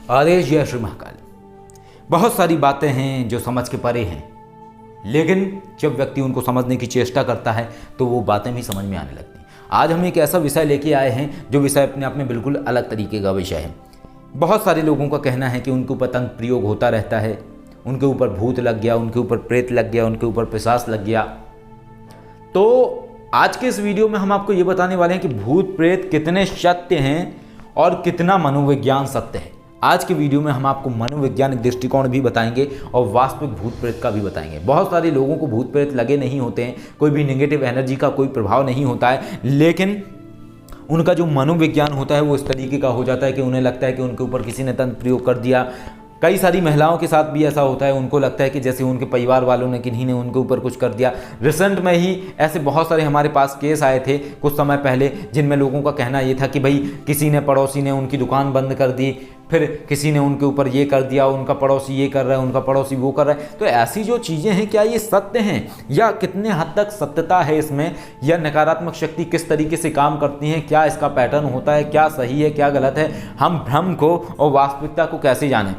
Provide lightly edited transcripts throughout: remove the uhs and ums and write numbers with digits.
आदेश जय श्री महाकाल। बहुत सारी बातें हैं जो समझ के परे हैं, लेकिन जब व्यक्ति उनको समझने की चेष्टा करता है तो वो बातें भी समझ में आने लगती हैं। आज हम एक ऐसा विषय लेके आए हैं जो विषय अपने आप में बिल्कुल अलग तरीके का विषय है। बहुत सारे लोगों का कहना है कि उनके ऊपर तंत्र प्रयोग होता रहता है, उनके ऊपर भूत लग गया, उनके ऊपर प्रेत लग गया, उनके ऊपर पिशाच लग गया। तो आज के इस वीडियो में हम आपको ये बताने वाले हैं कि भूत प्रेत कितने सत्य हैं और कितना मनोविज्ञान सत्य है। आज के वीडियो में हम आपको मनोवैज्ञानिक दृष्टिकोण भी बताएंगे और वास्तविक भूत प्रेत का भी बताएंगे। बहुत सारे लोगों को भूत प्रेत लगे नहीं होते हैं, कोई भी नेगेटिव एनर्जी का कोई प्रभाव नहीं होता है, लेकिन उनका जो मनोविज्ञान होता है वो इस तरीके का हो जाता है कि उन्हें लगता है कि उनके ऊपर किसी ने तंत्र प्रयोग कर दिया। कई सारी महिलाओं के साथ भी ऐसा होता है, उनको लगता है कि जैसे उनके परिवार वालों ने किन्हीं ने उनके ऊपर कुछ कर दिया। रिसेंट में ही ऐसे बहुत सारे हमारे पास केस आए थे कुछ समय पहले, जिनमें लोगों का कहना ये था कि भाई किसी ने, पड़ोसी ने उनकी दुकान बंद कर दी, फिर किसी ने उनके ऊपर ये कर दिया, उनका पड़ोसी ये कर रहा है, उनका पड़ोसी वो कर रहा है। तो ऐसी जो चीज़ें हैं, क्या ये सत्य हैं या कितने हद तक सत्यता है इसमें, या नकारात्मक शक्ति किस तरीके से काम करती हैं, क्या इसका पैटर्न होता है, क्या सही है क्या गलत है, हम भ्रम को और वास्तविकता को कैसे जानें।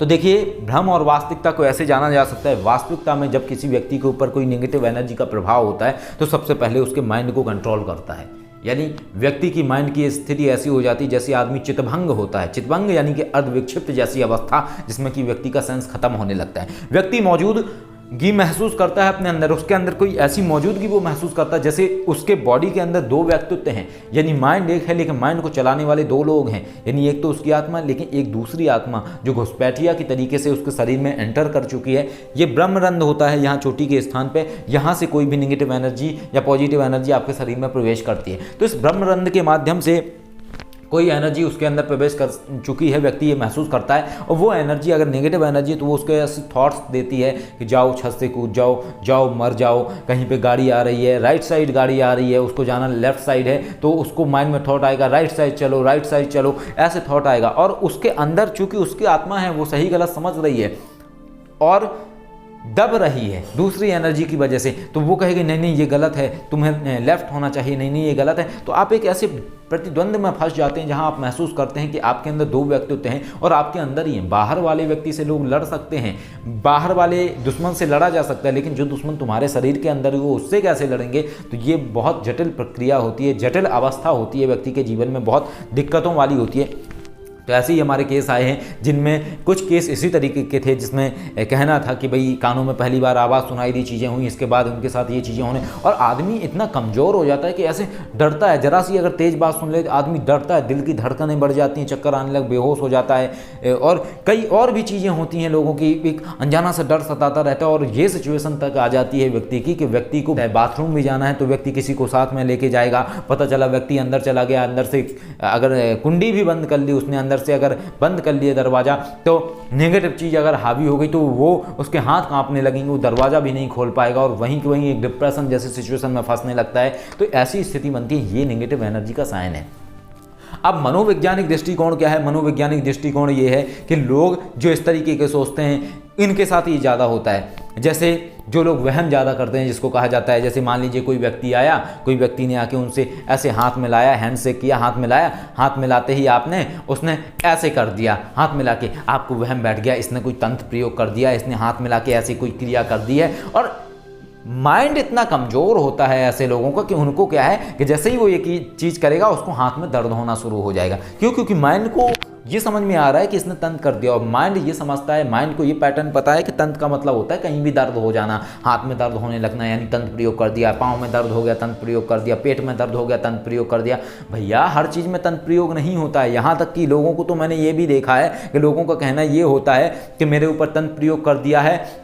तो देखिए, भ्रम और वास्तविकता को ऐसे जाना जा सकता है। वास्तविकता में जब किसी व्यक्ति के ऊपर कोई नेगेटिव एनर्जी का प्रभाव होता है तो सबसे पहले उसके माइंड को कंट्रोल करता है, यानी व्यक्ति की माइंड की स्थिति ऐसी हो जाती है जैसे आदमी चितभंग होता है। चितभंग यानी कि अर्धविक्षिप्त जैसी अवस्था, जिसमें कि व्यक्ति का सेंस खत्म होने लगता है। व्यक्ति मौजूदगी महसूस करता है अपने अंदर, उसके अंदर कोई ऐसी मौजूदगी वो महसूस करता है जैसे उसके बॉडी के अंदर दो व्यक्तित्व हैं, यानी माइंड एक है लेकिन माइंड को चलाने वाले दो लोग हैं। यानी एक तो उसकी आत्मा, लेकिन एक दूसरी आत्मा जो घुसपैठिया की तरीके से उसके शरीर में एंटर कर चुकी है। ये ब्रह्मरंध्र होता है यहाँ चोटी के स्थान पे, यहाँ से कोई भी नेगेटिव एनर्जी या पॉजिटिव एनर्जी आपके शरीर में प्रवेश करती है। तो इस ब्रह्मरंध्र के माध्यम से कोई एनर्जी उसके अंदर प्रवेश कर चुकी है, व्यक्ति ये महसूस करता है। और वो एनर्जी अगर नेगेटिव एनर्जी है तो वो उसके ऐसे थॉट्स देती है कि जाओ छत से कूद जाओ, जाओ मर जाओ, कहीं पे गाड़ी आ रही है, राइट साइड गाड़ी आ रही है, उसको जाना लेफ्ट साइड है, तो उसको माइंड में थॉट आएगा राइट साइड चलो, राइट साइड चलो, ऐसे थॉट आएगा। और उसके अंदर चूंकि उसकी आत्मा है वो सही गलत समझ रही है और दब रही है दूसरी एनर्जी की वजह से, तो वो कहेगी नहीं नहीं ये गलत है, तुम्हें लेफ्ट होना चाहिए, नहीं नहीं ये गलत है। तो आप एक ऐसे प्रतिद्वंद में फंस जाते हैं जहां आप महसूस करते हैं कि आपके अंदर दो व्यक्तित्व हैं और आपके अंदर ही हैं। बाहर वाले व्यक्ति से लोग लड़ सकते हैं, बाहर वाले दुश्मन से लड़ा जा सकता है, लेकिन जो दुश्मन तुम्हारे शरीर के अंदर है वो उससे कैसे लड़ेंगे। तो ये बहुत जटिल प्रक्रिया होती है, जटिल अवस्था होती है, व्यक्ति के जीवन में बहुत दिक्कतों वाली होती है। तो ऐसे ही हमारे केस आए हैं जिनमें कुछ केस इसी तरीके के थे जिसमें कहना था कि भाई कानों में पहली बार आवाज़ सुनाई दी, चीज़ें हुई, इसके बाद उनके साथ ये चीज़ें होने, और आदमी इतना कमज़ोर हो जाता है कि ऐसे डरता है, जरा सी अगर तेज़ बात सुन ले आदमी डरता है, दिल की धड़कनें बढ़ जाती हैं, चक्कर आने लग, बेहोश हो जाता है, और कई और भी चीज़ें होती हैं। लोगों की एक अनजाना सा डर सताता रहता है और ये सिचुएशन तक आ जाती है व्यक्ति की कि व्यक्ति को बाथरूम भी जाना है तो व्यक्ति किसी को साथ में लेके जाएगा। पता चला व्यक्ति अंदर चला गया, अंदर से अगर कुंडी भी बंद कर ली उसने, अंदर से अगर बंद कर लिए दरवाज़ा, तो नेगेटिव चीज़ अगर हावी हो गई तो वो उसके हाथ कांपने लगेंगे, वो दरवाज़ा भी नहीं खोल पाएगा और वहीं के वहीं एक डिप्रेशन जैसे सिचुएशन में फंसने लगता है। तो ऐसी स्थिति बनती है, ये नेगेटिव एनर्जी का साइन है। अब मनोवैज्ञानिक दृष्टिकोण क्या है? मनोवैज्ञानिक दृष्टिकोण ये है कि लोग जो इस तरीके के सोचते हैं इनके साथ ही ज़्यादा होता है। जैसे जो लोग वहम ज़्यादा करते हैं जिसको कहा जाता है, जैसे मान लीजिए कोई व्यक्ति आया, कोई व्यक्ति ने आके उनसे ऐसे हाथ मिलाया, हैंड शेक किया, हाथ मिलाया, हाथ मिलाते ही उसने ऐसे कर दिया, हाथ मिला के आपको वहम बैठ गया, इसने कोई तंत्र प्रयोग कर दिया, इसने हाथ मिला के ऐसी कोई क्रिया कर दी है। और माइंड इतना कमज़ोर होता है ऐसे लोगों का कि उनको क्या है कि जैसे ही वो ये चीज़ करेगा उसको हाथ में दर्द होना शुरू हो जाएगा। क्योंकि माइंड को ये समझ में आ रहा है कि इसने तंत्र कर दिया और माइंड ये समझता है, माइंड को ये पैटर्न पता है कि तंत्र का मतलब होता है कहीं भी दर्द हो जाना, हाथ में दर्द होने लगना, यानी तंत्र प्रयोग कर दिया, पाँव में दर्द हो गया तंत्र प्रयोग कर दिया, पेट में दर्द हो गया तंत्र प्रयोग कर दिया। भैया हर चीज़ में तंत्र प्रयोग नहीं होता है। यहाँ तक कि लोगों को तो मैंने ये भी देखा है कि लोगों का कहना ये होता है कि मेरे ऊपर तंत्र प्रयोग कर दिया है,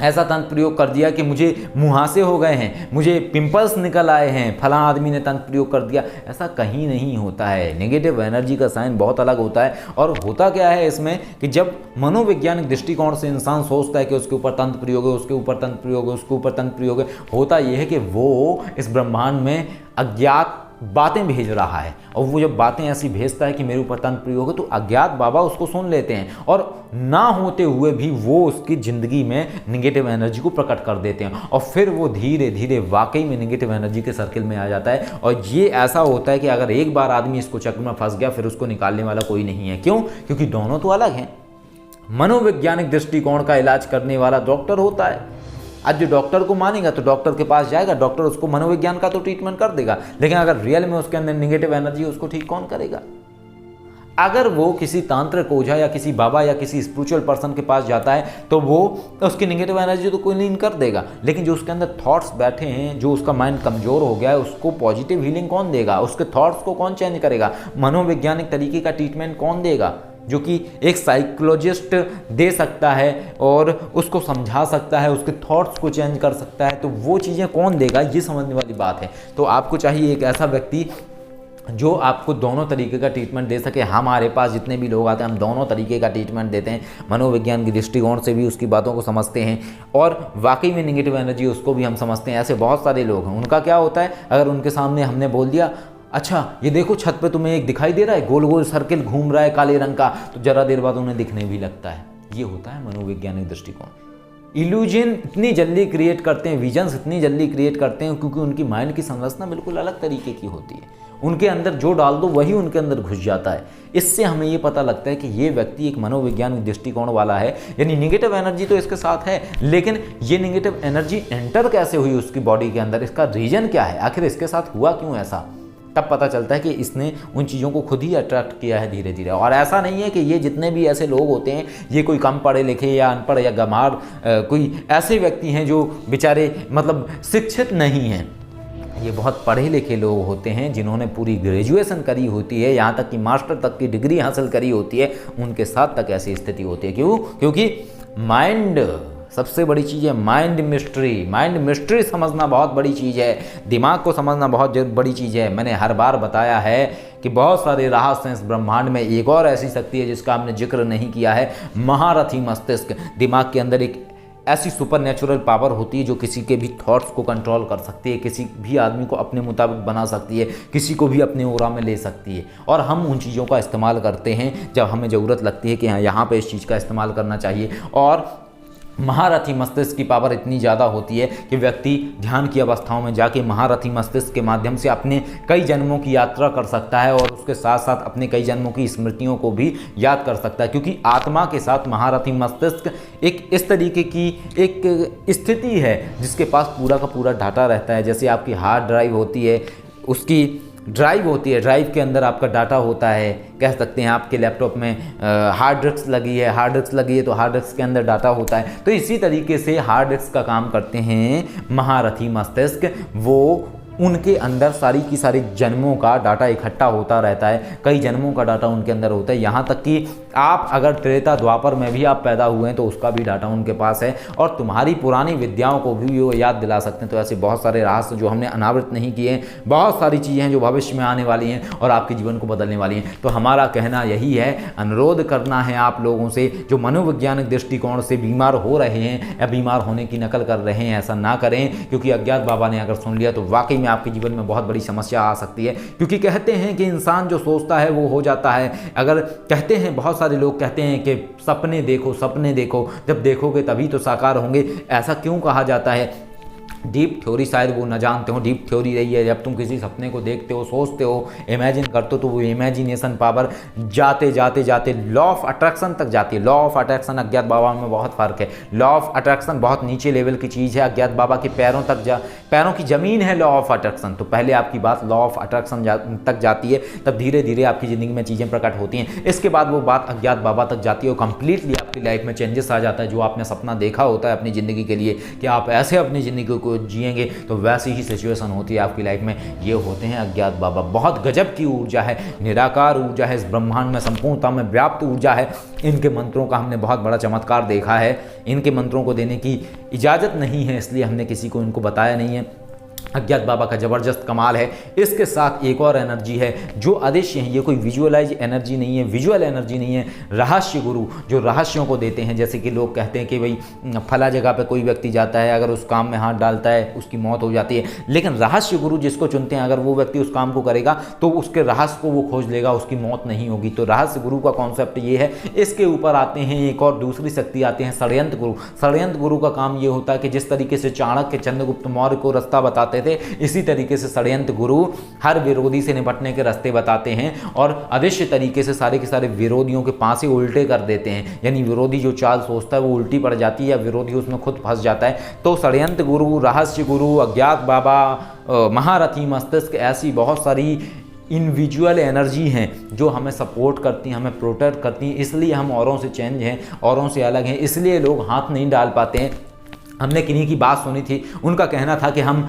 ऐसा तंत्र प्रयोग कर दिया कि मुझे मुहासे हो गए हैं, मुझे पिंपल्स निकल आए हैं, फलां आदमी ने तंत्र प्रयोग कर दिया। ऐसा कहीं नहीं होता है। नेगेटिव एनर्जी का साइन बहुत अलग होता है। और होता क्या है इसमें कि जब मनोवैज्ञानिक दृष्टिकोण से इंसान सोचता है कि उसके ऊपर तंत्र प्रयोग है, उसके ऊपर तंत्र प्रयोग है, उसके ऊपर तंत्र प्रयोग है, होता यह है कि वो इस ब्रह्मांड में अज्ञात बातें भेज रहा है, और वो जब बातें ऐसी भेजता है कि मेरे ऊपर तंत्र प्रयोग हो, तो अज्ञात बाबा उसको सुन लेते हैं और ना होते हुए भी वो उसकी ज़िंदगी में निगेटिव एनर्जी को प्रकट कर देते हैं, और फिर वो धीरे धीरे वाकई में निगेटिव एनर्जी के सर्किल में आ जाता है। और ये ऐसा होता है कि अगर एक बार आदमी इसको चक्र में फंस गया, फिर उसको निकालने वाला कोई नहीं है। क्यों? क्योंकि दोनों तो अलग हैं। मनोवैज्ञानिक दृष्टिकोण का इलाज करने वाला डॉक्टर होता है। आज जो डॉक्टर को मानेगा तो डॉक्टर के पास जाएगा, डॉक्टर उसको मनोविज्ञान का तो ट्रीटमेंट कर देगा, लेकिन अगर रियल में उसके अंदर निगेटिव एनर्जी है, उसको ठीक कौन करेगा? अगर वो किसी तांत्रिक ओझा या किसी बाबा या किसी स्पिरिचुअल पर्सन के पास जाता है तो वो उसकी निगेटिव एनर्जी तो कोई नहीं कर देगा, लेकिन जो उसके अंदर थॉट्स बैठे हैं, जो उसका माइंड कमज़ोर हो गया है, उसको पॉजिटिव हीलिंग कौन देगा? उसके थॉट्स को कौन चेंज करेगा? मनोवैज्ञानिक तरीके का ट्रीटमेंट कौन देगा? जो कि एक साइकोलॉजिस्ट दे सकता है और उसको समझा सकता है, उसके थॉट्स को चेंज कर सकता है। तो वो चीज़ें कौन देगा, ये समझने वाली बात है। तो आपको चाहिए एक ऐसा व्यक्ति जो आपको दोनों तरीके का ट्रीटमेंट दे सके। हमारे पास जितने भी लोग आते हैं, हम दोनों तरीके का ट्रीटमेंट देते हैं, मनोविज्ञान की दृष्टिकोण से भी उसकी बातों को समझते हैं और वाकई में निगेटिव एनर्जी उसको भी हम समझते हैं। ऐसे बहुत सारे लोग हैं, उनका क्या होता है, अगर उनके सामने हमने बोल दिया, अच्छा ये देखो छत पे तुम्हें एक दिखाई दे रहा है, गोल गोल सर्किल घूम रहा है काले रंग का, तो जरा देर बाद उन्हें दिखने भी लगता है। ये होता है मनोवैज्ञानिक दृष्टिकोण। इल्यूजन इतनी जल्दी क्रिएट करते हैं, विजन्स इतनी जल्दी क्रिएट करते हैं, क्योंकि उनकी माइंड की संरचना बिल्कुल अलग तरीके की होती है। उनके अंदर जो डाल दो वही उनके अंदर घुस जाता है। इससे हमें ये पता लगता है कि ये व्यक्ति एक मनोवैज्ञानिक दृष्टिकोण वाला है, यानी निगेटिव एनर्जी तो इसके साथ है, लेकिन ये निगेटिव एनर्जी एंटर कैसे हुई उसकी बॉडी के अंदर, इसका रीजन क्या है, आखिर इसके साथ हुआ क्यों ऐसा, तब पता चलता है कि इसने उन चीज़ों को खुद ही अट्रैक्ट किया है धीरे धीरे। और ऐसा नहीं है कि ये जितने भी ऐसे लोग होते हैं, ये कोई कम पढ़े लिखे या अनपढ़ या गंवार कोई ऐसे व्यक्ति हैं जो बेचारे मतलब शिक्षित नहीं हैं। ये बहुत पढ़े लिखे लोग होते हैं जिन्होंने पूरी ग्रेजुएशन करी होती है, यहाँ तक कि मास्टर तक की डिग्री हासिल करी होती है, उनके साथ तक ऐसी स्थिति होती है। क्यों? क्योंकि माइंड सबसे बड़ी चीज़ है, माइंड मिस्ट्री समझना बहुत बड़ी चीज़ है, दिमाग को समझना बहुत बड़ी चीज़ है। मैंने हर बार बताया है कि बहुत सारे रहस्य हैं इस ब्रह्मांड में। एक और ऐसी शक्ति है जिसका हमने जिक्र नहीं किया है, महारथी मस्तिष्क। दिमाग के अंदर एक ऐसी सुपर नेचुरल पावर होती है जो किसी के भी थॉट्स को कंट्रोल कर सकती है, किसी भी आदमी को अपने मुताबिक बना सकती है, किसी को भी अपने ओरा में ले सकती है। और हम उन चीज़ों का इस्तेमाल करते हैं जब हमें ज़रूरत लगती है कि हाँ यहाँ पे इस चीज़ का इस्तेमाल करना चाहिए। और महारथी मस्तिष्क की पावर इतनी ज़्यादा होती है कि व्यक्ति ध्यान की अवस्थाओं में जाके महारथी मस्तिष्क के माध्यम से अपने कई जन्मों की यात्रा कर सकता है और उसके साथ साथ अपने कई जन्मों की स्मृतियों को भी याद कर सकता है। क्योंकि आत्मा के साथ महारथी मस्तिष्क एक इस तरीके की एक स्थिति है जिसके पास पूरा का पूरा डाटा रहता है। जैसे आपकी हार्ड ड्राइव होती है, उसकी ड्राइव होती है, ड्राइव के अंदर आपका डाटा होता है। कह सकते हैं आपके लैपटॉप में हार्ड डिस्क लगी है, तो हार्ड डिस्क के अंदर डाटा होता है। तो इसी तरीके से हार्ड डिस्क का काम करते हैं महारथी मस्तिष्क। वो उनके अंदर सारी की सारी जन्मों का डाटा इकट्ठा होता रहता है, कई जन्मों का डाटा उनके अंदर होता है। यहाँ तक कि आप अगर त्रेता द्वापर में भी आप पैदा हुए हैं तो उसका भी डाटा उनके पास है और तुम्हारी पुरानी विद्याओं को भी वो याद दिला सकते हैं। तो ऐसे बहुत सारे रहस्य जो हमने अनावृत नहीं किए हैं, बहुत सारी चीज़ें हैं जो भविष्य में आने वाली हैं और आपके जीवन को बदलने वाली हैं। तो हमारा कहना यही है, अनुरोध करना है आप लोगों से जो मनोवैज्ञानिक दृष्टिकोण से बीमार हो रहे हैं या बीमार होने की नकल कर रहे हैं, ऐसा ना करें। क्योंकि अज्ञात बाबा ने अगर सुन लिया तो वाकई में आपके जीवन में बहुत बड़ी समस्या आ सकती है। क्योंकि कहते हैं कि इंसान जो सोचता है वो हो जाता है। अगर कहते हैं, बहुत सारे लोग कहते हैं कि सपने देखो, जब देखोगे तभी तो साकार होंगे। ऐसा क्यों कहा जाता है? डीप थ्योरी शायद वो न जानते हो। डीप थ्योरी रही है, जब तुम किसी सपने को देखते हो, सोचते हो, इमेजिन करते हो, तो वो इमेजिनेशन पावर जाते जाते लॉ ऑफ अट्रैक्शन तक जाती है। लॉ ऑफ अट्रैक्शन अज्ञात बाबा में बहुत फ़र्क है। लॉ ऑफ अट्रैक्शन बहुत नीचे लेवल की चीज़ है, अज्ञात बाबा के पैरों की ज़मीन है लॉ ऑफ अट्रैक्शन। तो पहले आपकी बात लॉ ऑफ अट्रैक्शन तक जाती है, तब धीरे धीरे आपकी ज़िंदगी में चीज़ें प्रकट होती हैं। इसके बाद वो बात अज्ञात बाबा तक जाती है और कंप्लीटली आपकी लाइफ में चेंजेस आ जाता है। जो आपने सपना देखा होता है अपनी ज़िंदगी के लिए कि आप ऐसे अपनी ज़िंदगी को जिएंगे, तो वैसी ही सिचुएशन होती है आपकी लाइफ में। ये होते हैं अज्ञात बाबा। बहुत गजब की ऊर्जा है, निराकार ऊर्जा है, इस ब्रह्मांड में संपूर्णता में व्याप्त ऊर्जा है। इनके मंत्रों का हमने बहुत बड़ा चमत्कार देखा है। इनके मंत्रों को देने की इजाज़त नहीं है, इसलिए हमने किसी को इनको बताया नहीं है। अज्ञात बाबा का ज़बरदस्त कमाल है। इसके साथ एक और एनर्जी है जो अदृश्य है, ये कोई विजुअलाइज एनर्जी नहीं है, विजुअल एनर्जी नहीं है, रहस्य गुरु जो रहस्यों को देते हैं। जैसे कि लोग कहते हैं कि भाई फला जगह पे कोई व्यक्ति जाता है, अगर उस काम में हाथ डालता है उसकी मौत हो जाती है, लेकिन रहस्य गुरु जिसको चुनते हैं, अगर वो व्यक्ति उस काम को करेगा तो उसके रहस्य को वो खोज लेगा, उसकी मौत नहीं होगी। तो रहस्य गुरु का कॉन्सेप्ट ये है। इसके ऊपर आते हैं एक और दूसरी शक्ति आते हैं षड्यंत्र गुरु। षड्यंत्र गुरु का काम ये होता है कि जिस तरीके से चाणक्य चंद्रगुप्त मौर्य को रास्ता बताते थे, इसी तरीके से षड्यंत्र गुरु हर विरोधी से निपटने के रास्ते बताते हैं और अदृश्य तरीके से सारे के सारे विरोधियों के पांसे उल्टे कर देते हैं। यानी विरोधी जो चाल सोचता है वो उल्टी पड़ जाती है या विरोधी उसमें खुद फंस जाता है। तो षड्यंत्र गुरु, रहस्य गुरु, अज्ञात बाबा, महारथी मस्तिष्क, ऐसी बहुत सारी इनविजुअल एनर्जी हैं जो हमें सपोर्ट करती हैं, हमें प्रोटेक्ट करती हैं। इसलिए हम औरों से चेंज हैं, औरों से अलग हैं, इसलिए लोग हाथ नहीं डाल पाते हैं। हमने किन्हीं की बात सुनी थी, उनका कहना था कि हम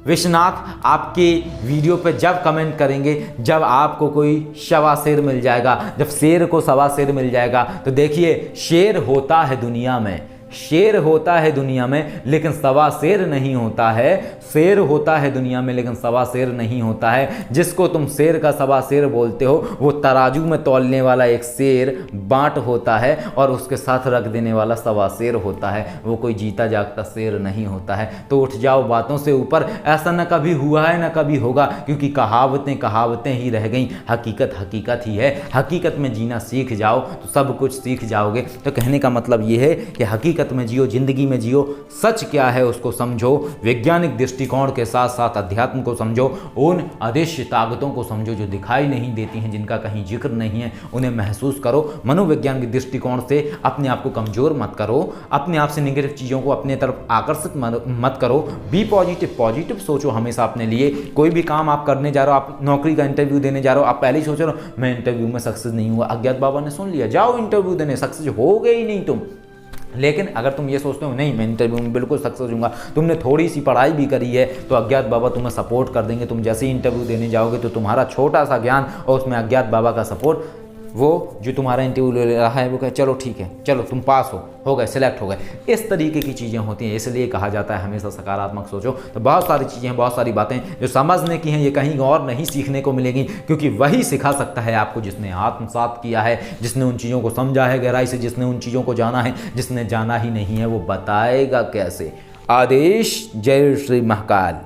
विश्वनाथ आपके वीडियो पे जब कमेंट करेंगे जब आपको कोई शवा शेर मिल जाएगा, जब शेर को सवा शेर मिल जाएगा। तो देखिए, शेर होता है दुनिया में, शेर होता है दुनिया में लेकिन सवा शेर नहीं होता है। शेर होता है दुनिया में लेकिन सवा शेर नहीं होता है। जिसको तुम शेर का सवा शेर बोलते हो वो तराजू में तौलने वाला एक शेर बांट होता है और उसके साथ रख देने वाला सवा शेर होता है। वो कोई जीता जागता शेर नहीं होता है। तो उठ जाओ बातों से ऊपर। ऐसा न कभी हुआ है न कभी होगा, क्योंकि कहावतें कहावतें ही रह गई, हकीकत हकीकत ही है। हकीकत में जीना सीख जाओ तो सब कुछ सीख जाओगे। तो कहने का मतलब ये है कि हकीकत में जियो, जिंदगी में जियो, सच क्या है उसको समझो, वैज्ञानिक दृष्टिकोण के साथ साथ अध्यात्म को समझो, उन अदृश्य ताकतों को समझो जो दिखाई नहीं देती हैं, जिनका कहीं जिक्र नहीं है, उन्हें महसूस करो। मनोविज्ञान के दृष्टिकोण से अपने आप को कमजोर मत करो, अपने आप से नेगेटिव चीज़ों को अपने तरफ आकर्षित मत करो। बी पॉजिटिव, पॉजिटिव सोचो हमेशा अपने लिए। कोई भी काम आप करने जा रहे हो, आप नौकरी का इंटरव्यू देने जा रहे हो, आप पहले ही सोच रहे हो मैं इंटरव्यू में सक्सेस नहीं हुआ। अज्ञात बाबा ने सुन लिया, जाओ इंटरव्यू देने, सक्सेस हो गए ही नहीं तुम। लेकिन अगर तुम ये सोचते हो नहीं मैं इंटरव्यू में बिल्कुल सक्सेस होऊंगा, तुमने थोड़ी सी पढ़ाई भी करी है, तो अज्ञात बाबा तुम्हें सपोर्ट कर देंगे। तुम जैसे ही इंटरव्यू देने जाओगे तो तुम्हारा छोटा सा ज्ञान और उसमें अज्ञात बाबा का सपोर्ट, वो जो तुम्हारा इंटरव्यू ले रहा है वो कहे चलो ठीक है, चलो तुम पास हो गए, सिलेक्ट हो गए। इस तरीके की चीज़ें होती हैं। इसलिए कहा जाता है हमेशा सकारात्मक सोचो। तो बहुत सारी चीज़ें हैं, बहुत सारी बातें जो समझने की हैं, ये कहीं और नहीं सीखने को मिलेगी, क्योंकि वही सिखा सकता है आपको जिसने आत्मसात किया है, जिसने उन चीज़ों को समझा है गहराई से, जिसने उन चीज़ों को जाना है। जिसने जाना ही नहीं है वो बताएगा कैसे। आदेश। जय श्री महाकाल।